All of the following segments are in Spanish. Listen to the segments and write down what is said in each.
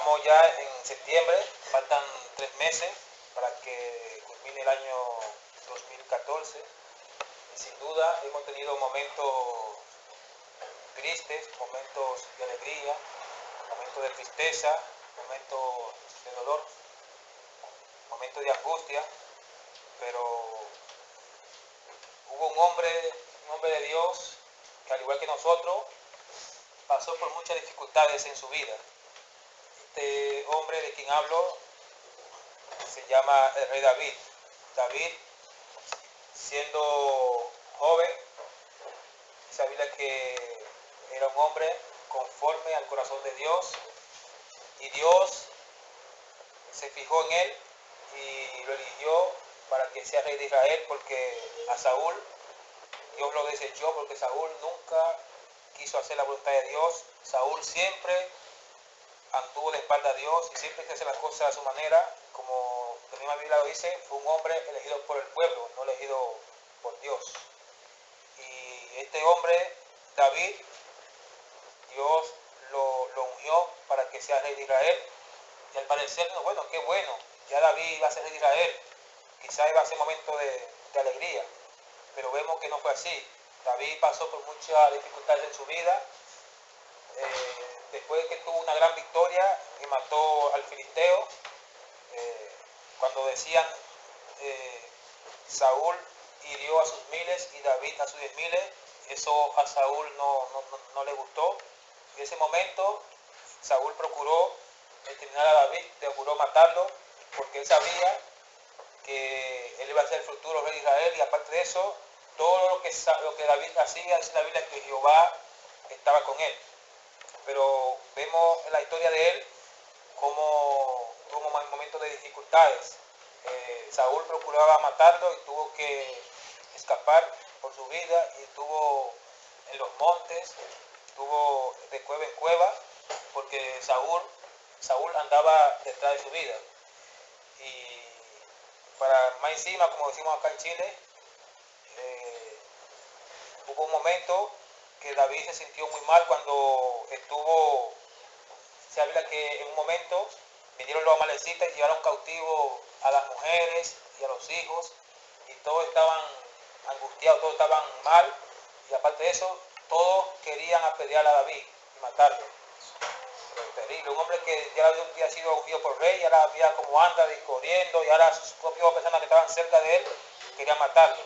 Estamos ya en septiembre, faltan 3 meses para que culmine el año 2014 y sin duda hemos tenido momentos tristes, momentos de alegría, momentos de tristeza, momentos de dolor, momentos de angustia, pero hubo un hombre de Dios que al igual que nosotros pasó por muchas dificultades en su vida. Este hombre de quien hablo se llama el rey David. David, siendo joven, dice la Biblia que era un hombre conforme al corazón de Dios y Dios se fijó en él y lo eligió para que sea rey de Israel, porque a Saúl Dios lo desechó, porque Saúl nunca quiso hacer la voluntad de Dios. Saúl siempre anduvo de espalda a Dios y siempre quiso hacer las cosas a su manera, como la misma Biblia lo dice, fue un hombre elegido por el pueblo, no elegido por Dios. Y este hombre, David, Dios lo ungió para que sea rey de Israel. Y al parecer, bueno, qué bueno, ya David iba a ser rey de Israel, quizá iba a ser un momento de alegría, pero vemos que no fue así. David pasó por muchas dificultades en su vida. Después de que tuvo una gran victoria y mató al filisteo, cuando decían Saúl hirió a sus miles y David a sus 10,000, eso a Saúl no le gustó. En ese momento Saúl procuró exterminar a David, procuró matarlo, porque él sabía que él iba a ser el futuro rey de Israel, y aparte de eso, todo lo que David hacía, dice la Biblia que Jehová estaba con él. Pero vemos en la historia de él cómo tuvo momentos de dificultades. Saúl procuraba matarlo y tuvo que escapar por su vida, y estuvo en los montes, estuvo de cueva en cueva, porque Saúl andaba detrás de su vida. Y para más encima, como decimos acá en Chile, hubo un momento que David se sintió muy mal cuando se habla que en un momento vinieron los amalecitas y llevaron cautivo a las mujeres y a los hijos, y todos estaban angustiados, todos estaban mal, y aparte de eso, todos querían apedrear a David y matarlo. Pero terrible, un hombre que ya había sido ungido por rey, y ahora había como anda corriendo, y ahora sus propias personas que estaban cerca de él querían matarlo.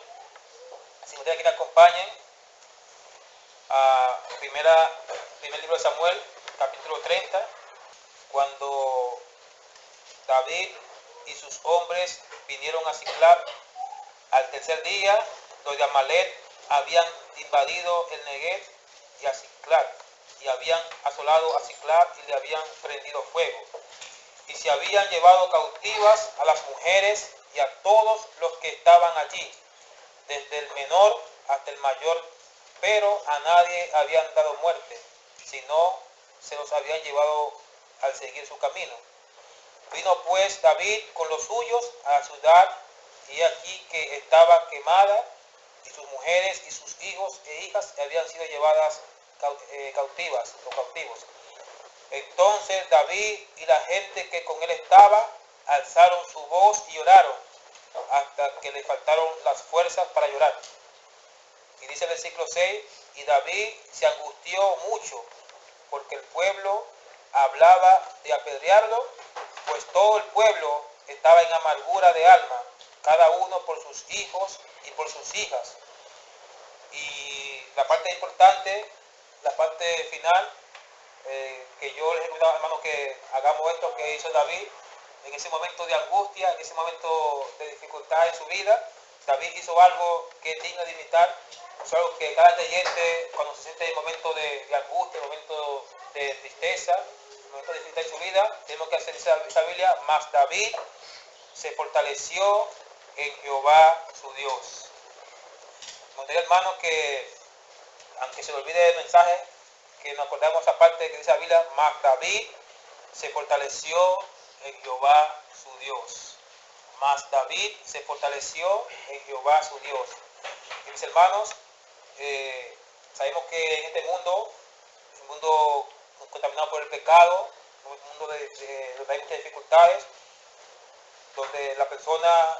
Si ustedes quieren acompañen a primer libro de Samuel, capítulo 30, cuando David y sus hombres vinieron a Siclag al tercer día, los de Amalek habían invadido el Negev y a Siclag, y habían asolado a Siclag y le habían prendido fuego, y se habían llevado cautivas a las mujeres y a todos los que estaban allí, desde el menor hasta el mayor, pero a nadie habían dado muerte, sino se los habían llevado al seguir su camino. Vino pues David con los suyos a la ciudad, y aquí que estaba quemada, y sus mujeres y sus hijos e hijas habían sido llevadas cautivas o cautivos. Entonces David y la gente que con él estaba alzaron su voz y lloraron hasta que le faltaron las fuerzas para llorar. Y dice el versículo 6, y David se angustió mucho, porque el pueblo hablaba de apedrearlo, pues todo el pueblo estaba en amargura de alma, cada uno por sus hijos y por sus hijas. Y la parte importante, la parte final, que yo les recomiendo, hermano, que hagamos esto que hizo David en ese momento de angustia, en ese momento de dificultad en su vida. David hizo algo que es digno de imitar, es algo que cada creyente, cuando se siente en momento de angustia, en momento de tristeza, en momento de dificultad en su vida, tenemos que hacer esa Biblia: mas David se fortaleció en Jehová su Dios. Me gustaría, hermano, que aunque se le olvide el mensaje, que nos acordamos esa parte que dice la Biblia: mas David se fortaleció en Jehová su Dios. Mas David se fortaleció en Jehová su Dios. Y mis hermanos, sabemos que en este mundo, un mundo contaminado por el pecado, un un mundo donde hay muchas dificultades, donde la persona,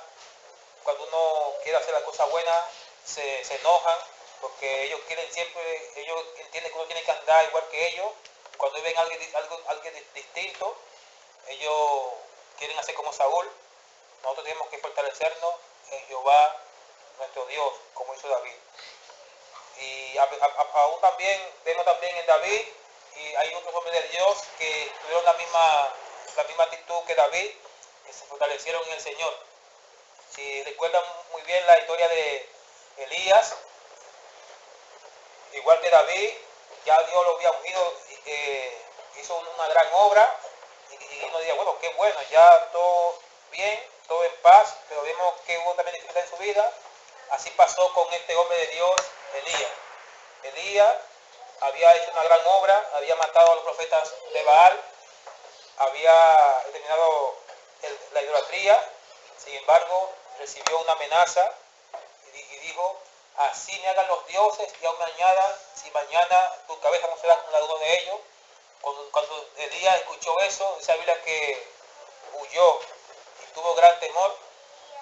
cuando uno quiere hacer las cosas buenas, se enojan, porque ellos quieren siempre, ellos entienden que uno tiene que andar igual que ellos. Cuando ven alguien distinto, ellos quieren hacer como Saúl. Nosotros tenemos que fortalecernos en Jehová, nuestro Dios, como hizo David. Y aún también, vemos también en David, y hay otros hombres de Dios que tuvieron la misma actitud que David, que se fortalecieron en el Señor. Si recuerdan muy bien la historia de Elías, igual que David, ya Dios lo había ungido, hizo una gran obra, y uno diría, bueno, qué bueno, ya todo bien, todo en paz, pero vemos que hubo también dificultades en su vida. Así pasó con este hombre de Dios, Elías. Elías había hecho una gran obra, había matado a los profetas de Baal, había terminado la idolatría. Sin embargo, recibió una amenaza y dijo, así me hagan los dioses y aún me añadan, si mañana tu cabeza no será como la de uno de ellos. Cuando Elías escuchó eso, dice la Biblia que huyó y tuvo gran temor,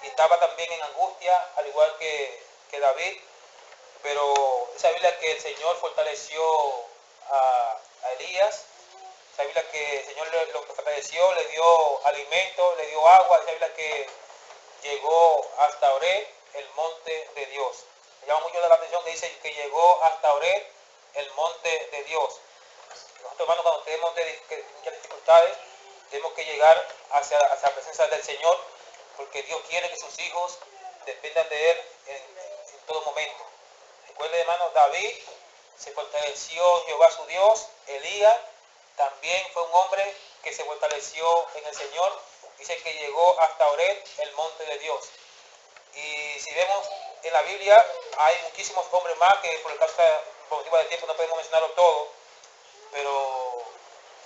y estaba también en angustia, al igual que David. Pero dice la Biblia que el Señor fortaleció a Elías. Dice la Biblia que el Señor lo fortaleció, le dio alimento, le dio agua. Dice la Biblia que llegó hasta Oreb, el monte de Dios. Me llama mucho la atención que dice que llegó hasta Oreb, el monte de Dios. Nosotros, hermanos, cuando tenemos muchas dificultades, tenemos que llegar hacia la presencia del Señor, porque Dios quiere que sus hijos dependan de Él en todo momento. Recuerden, hermanos, David se fortaleció en Jehová su Dios. Elías también fue un hombre que se fortaleció en el Señor. Dice que llegó hasta Oreb, el monte de Dios. Y si vemos en la Biblia, hay muchísimos hombres más que por motivo de tiempo no podemos mencionarlo todo, pero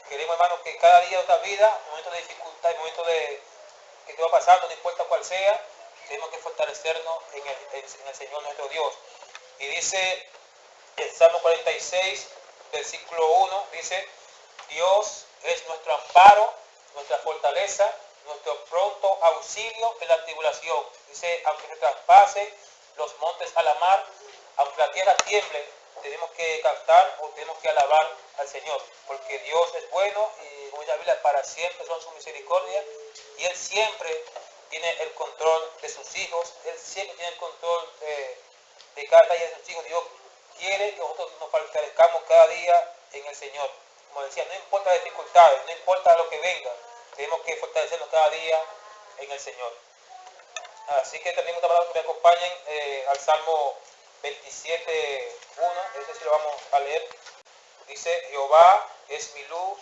queremos, hermanos, que cada día de nuestra vida, en momentos de dificultad, en momentos que te va pasando, no importa cuál sea, tenemos que fortalecernos en el Señor nuestro Dios. Y dice el Salmo 46, versículo 1, dice, Dios es nuestro amparo, nuestra fortaleza, nuestro pronto auxilio en la tribulación. Dice, aunque se traspase los montes a la mar, aunque la tierra tiemble, tenemos que cantar o tenemos que alabar al Señor, porque Dios es bueno y, como dice la Biblia, para siempre son su misericordia, y Él siempre tiene el control de sus hijos. Él siempre tiene el control de cada detalle de sus hijos. Dios quiere que nosotros nos fortalezcamos cada día en el Señor. Como decía, no importa las dificultades, no importa lo que venga, tenemos que fortalecernos cada día en el Señor. Así que también otra palabra que me acompañen al Salmo 27:1, ese sí lo vamos a leer. Dice, Jehová es mi luz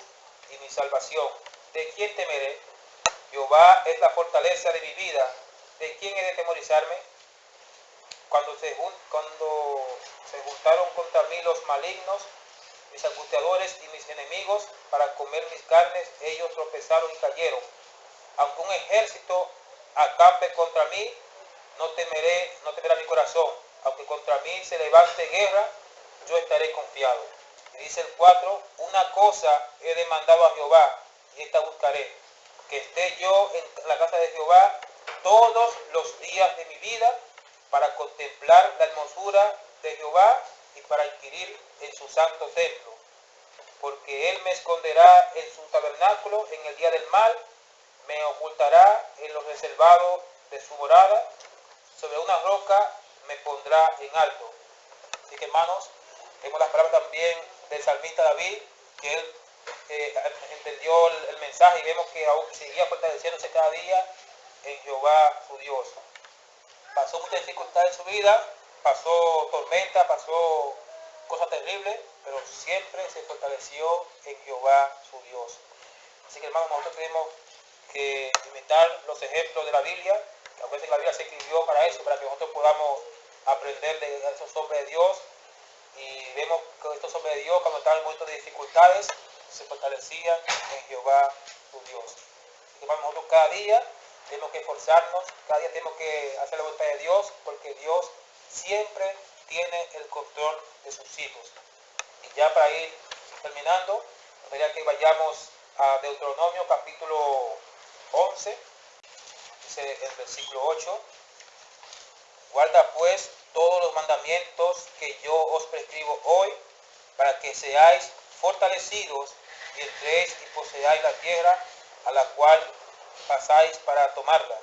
y mi salvación. ¿De quién temeré? Jehová es la fortaleza de mi vida. ¿De quién he de temorizarme? Cuando se juntaron contra mí los malignos, mis angustiadores y mis enemigos, para comer mis carnes, ellos tropezaron y cayeron. Aunque un ejército acampe contra mí, no temerá mi corazón. Aunque contra mí se levante guerra, yo estaré confiado. Y dice el 4, una cosa he demandado a Jehová, y esta buscaré, que esté yo en la casa de Jehová todos los días de mi vida, para contemplar la hermosura de Jehová y para inquirir en su santo templo. Porque Él me esconderá en su tabernáculo en el día del mal, me ocultará en los reservados de su morada, sobre una roca me pondrá en alto. Así que, hermanos, tenemos las palabras también del salmista David, que él entendió el mensaje, y vemos que aún seguía fortaleciéndose cada día en Jehová su Dios. Pasó muchas dificultades en su vida, pasó tormenta, pasó cosas terribles, pero siempre se fortaleció en Jehová su Dios. Así que, hermanos, nosotros tenemos que imitar los ejemplos de la Biblia, que a veces la Biblia se escribió para eso, para que nosotros podamos aprender de esos hombres de Dios. Y vemos que estos hombres de Dios, cuando estaban en momentos de dificultades, se fortalecían en Jehová su Dios. Así que, hermanos, nosotros cada día tenemos que esforzarnos, cada día tenemos que hacer la voluntad de Dios, porque Dios siempre tiene el control de sus hijos. Y ya para ir terminando, me gustaría que vayamos a Deuteronomio capítulo 11, dice el versículo 8, guarda pues todos los mandamientos que yo os prescribo hoy, para que seáis fortalecidos y entréis y poseáis la tierra a la cual pasáis para tomarla.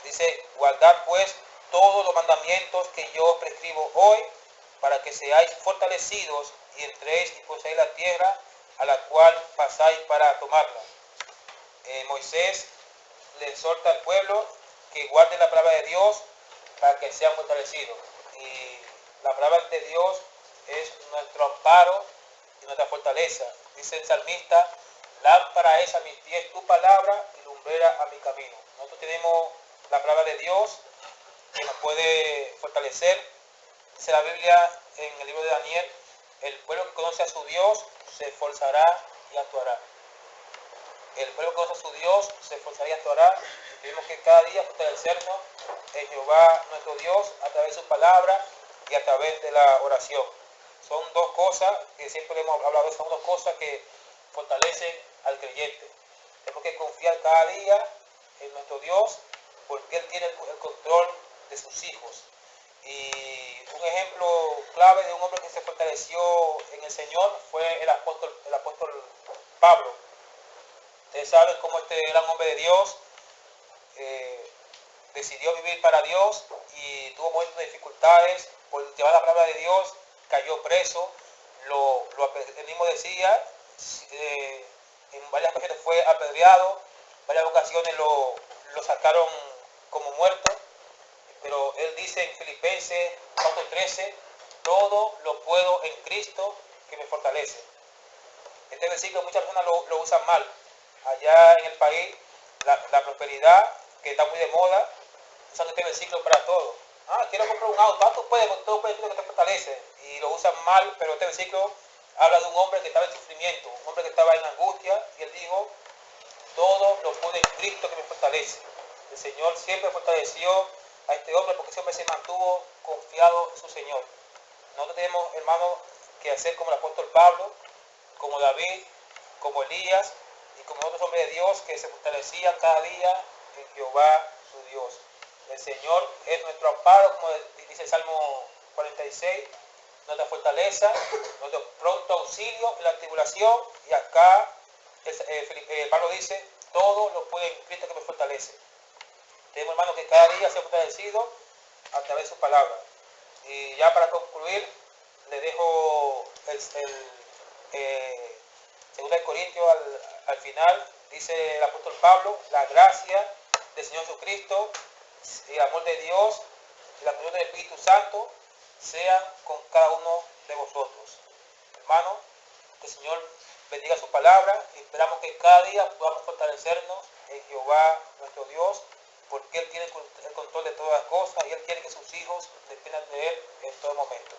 Dice, guardad pues todos los mandamientos que yo os prescribo hoy, para que seáis fortalecidos y entréis y poseáis la tierra a la cual pasáis para tomarla. Moisés le exhorta al pueblo que guarde la palabra de Dios para que sean fortalecidos. Y la palabra de Dios es nuestro amparo y nuestra fortaleza. Dice el salmista, lámpara es a mis pies tu palabra y lumbrera a mi camino. Nosotros tenemos la palabra de Dios que nos puede fortalecer. Dice la Biblia en el libro de Daniel, el pueblo que conoce a su Dios se esforzará y actuará. El pueblo que conoce a su Dios se esforzará y actuará. Tenemos que cada día fortalecernos en Jehová nuestro Dios a través de su palabra y a través de la oración. Son dos cosas que siempre hemos hablado, son dos cosas que fortalecen al creyente. Tenemos que confiar cada día en nuestro Dios porque Él tiene el control de sus hijos. Y un ejemplo clave de un hombre que se fortaleció en el Señor fue el apóstol Pablo. Ustedes saben cómo este gran hombre de Dios decidió vivir para Dios y tuvo momentos de dificultades por llevar la palabra de Dios, cayó preso, él mismo decía, en varias ocasiones fue apedreado, en varias ocasiones lo sacaron como muerto, pero él dice en Filipenses 4:13, todo lo puedo en Cristo que me fortalece. Este versículo muchas personas lo usan mal. Allá en el país, la prosperidad, que está muy de moda, usan este versículo para todo. Quiero comprar un auto, tú puedes, con todo el que te fortalece. Y lo usan mal, pero este versículo habla de un hombre que estaba en sufrimiento, un hombre que estaba en angustia, y él dijo, todo lo puedo en Cristo que me fortalece. El Señor siempre fortaleció a este hombre porque ese hombre se mantuvo confiado en su Señor. Nosotros tenemos, hermanos, que hacer como el apóstol Pablo, como David, como Elías y como otros hombres de Dios que se fortalecían cada día en Jehová su Dios. El Señor es nuestro amparo, como dice el Salmo 46, nuestra fortaleza, nuestro pronto auxilio en la tribulación. Y acá Pablo dice, todo lo puede en Cristo que me fortalece. Tenemos, hermanos, que cada día se ha fortalecido a través de su palabra. Y ya para concluir, le dejo el 2 Corintios al final. Dice el apóstol Pablo, la gracia del Señor Jesucristo, el amor de Dios y la comunión del Espíritu Santo sean con cada uno de vosotros. Hermano, que el Señor bendiga su palabra y esperamos que cada día podamos fortalecernos en Jehová nuestro Dios, porque Él tiene el control de todas las cosas y Él quiere que sus hijos dependan de Él en todo momento.